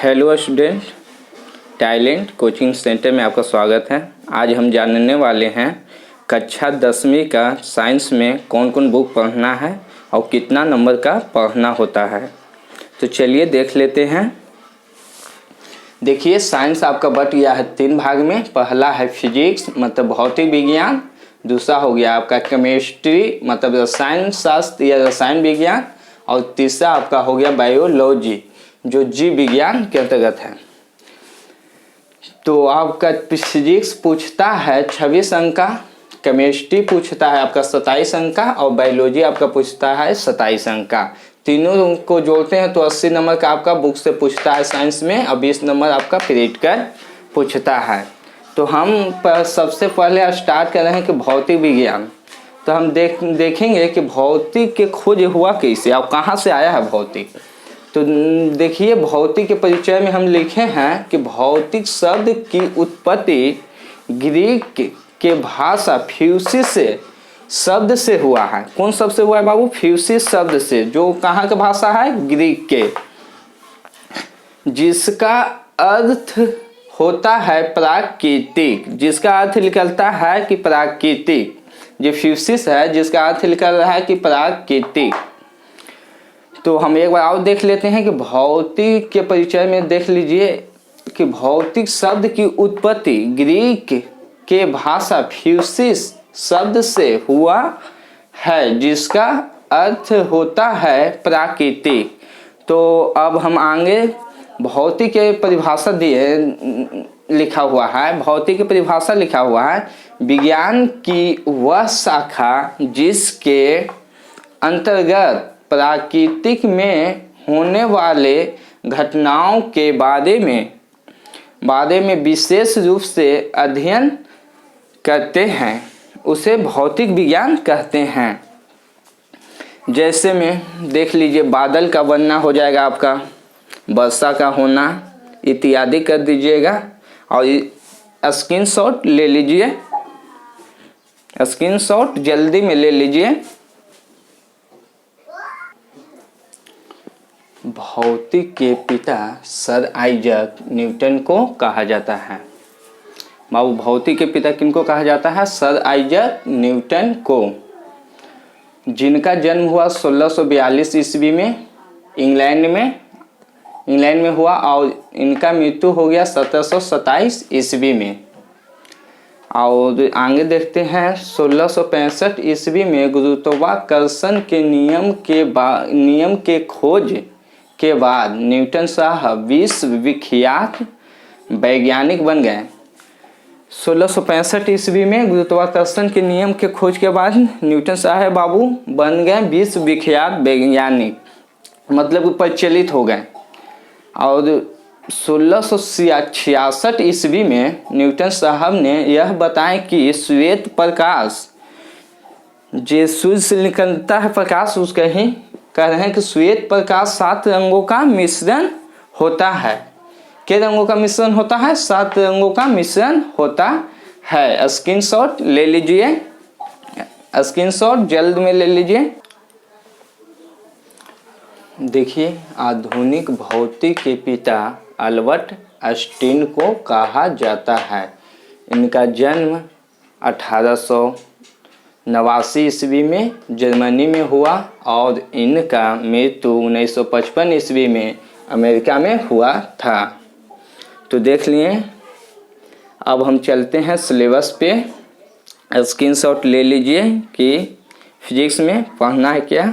Hello student, talent coaching centre में आपका स्वागत है। आज हम जानने वाले हैं कक्षा 10वीं का साइंस में कौन कौन बुक पढ़ना है और कितना नंबर का पढ़ना होता है। तो चलिए देख लेते हैं। देखिए, साइंस आपका बट गया है 3 भाग में। पहला है फिजिक्स मतलब भौतिक विज्ञान, दूसरा हो गया आपका केमिस्ट्री मतलब रसायन शास्त्र या रसायन विज्ञान, और तीसरा आपका हो गया बायोलॉजी जो जीव विज्ञान के अंतर्गत है। तो आपका फिजिक्स पूछता है 26 अंक का, केमिस्ट्री पूछता है आपका 27 अंक का, और बायोलॉजी आपका पूछता है 27 अंक का। तीनों को जोड़ते हैं तो 80 नंबर का आपका बुक से पूछता है साइंस में, और 20 नंबर आपका प्रिंट कर पूछता है। तो हम सबसे पहले स्टार्ट कर रहे हैं कि भौतिक विज्ञान। तो हम देखेंगे कि भौतिक के खोज हुआ कैसे और कहाँ से आया है भौतिक। तो देखिए, भौतिक के परिचय में हम लिखे हैं कि भौतिक शब्द की उत्पत्ति ग्रीक के भाषा फ्यूसिस शब्द से हुआ है। कौन शब्द से हुआ है बाबू? फ्यूसिस शब्द से, जो कहाँ का भाषा है? ग्रीक के, जिसका अर्थ होता है प्राकृतिक। जिसका अर्थ निकलता है कि प्राकृतिक। जो फ्यूसिस है जिसका अर्थ निकल रहा है कि प्राकृतिक। तो हम एक बार और देख लेते हैं कि भौतिक के परिचय में देख लीजिए कि भौतिक शब्द की उत्पत्ति ग्रीक के भाषा फ्यूसिस शब्द से हुआ है, जिसका अर्थ होता है प्राकृतिक। तो अब हम आगे भौतिक के परिभाषा दिए लिखा हुआ है। भौतिक की परिभाषा लिखा हुआ है, विज्ञान की वह शाखा जिसके अंतर्गत प्राकृतिक में होने वाले घटनाओं के बारे में विशेष रूप से अध्ययन करते हैं, उसे भौतिक विज्ञान कहते हैं। जैसे में देख लीजिए, बादल का बनना हो जाएगा आपका, वर्षा का होना इत्यादि कर दीजिएगा। और स्क्रीनशॉट ले लीजिए, स्क्रीनशॉट जल्दी में ले लीजिए। भौतिक के पिता सर आइजैक न्यूटन को कहा जाता है। बाबू, भौतिक के पिता किनको कहा जाता है? सर आइजैक न्यूटन को, जिनका जन्म हुआ 1642 ईस्वी में इंग्लैंड में हुआ, और इनका मृत्यु हो गया 1727 ईस्वी में। और आगे देखते हैं, 1665 ईस्वी में गुरुत्वाकर्षण के नियम के खोज के बाद न्यूटन साहब विश्वविख्यात वैज्ञानिक बन गए। 1665 ईस्वी में गुरुत्वाकर्षण के नियम के खोज के बाद न्यूटन साहब बाबू बन गए विश्वविख्यात वैज्ञानिक, मतलब प्रचलित हो गए। और 1666 ईस्वी में न्यूटन साहब ने यह बताया कि श्वेत प्रकाश, जो सूर्य से निकलता है प्रकाश, उसका ही कह रहे हैं कि श्वेत प्रकाश 7 रंगों का मिश्रण होता है। कितने रंगों का मिश्रण होता है? 7 रंगों का मिश्रण होता है। स्क्रीनशॉट ले लीजिए, स्क्रीनशॉट जल्द में ले लीजिए। देखिए, आधुनिक भौतिक के पिता अल्बर्ट आइंस्टीन को कहा जाता है। इनका जन्म 1889 ईस्वी में जर्मनी में हुआ, और इनका मृत्यु 1955 ईस्वी में अमेरिका में हुआ था। तो देख लिए। अब हम चलते हैं सिलेबस पे। स्क्रीनशॉट ले लीजिए कि फिजिक्स में पढ़ना है क्या।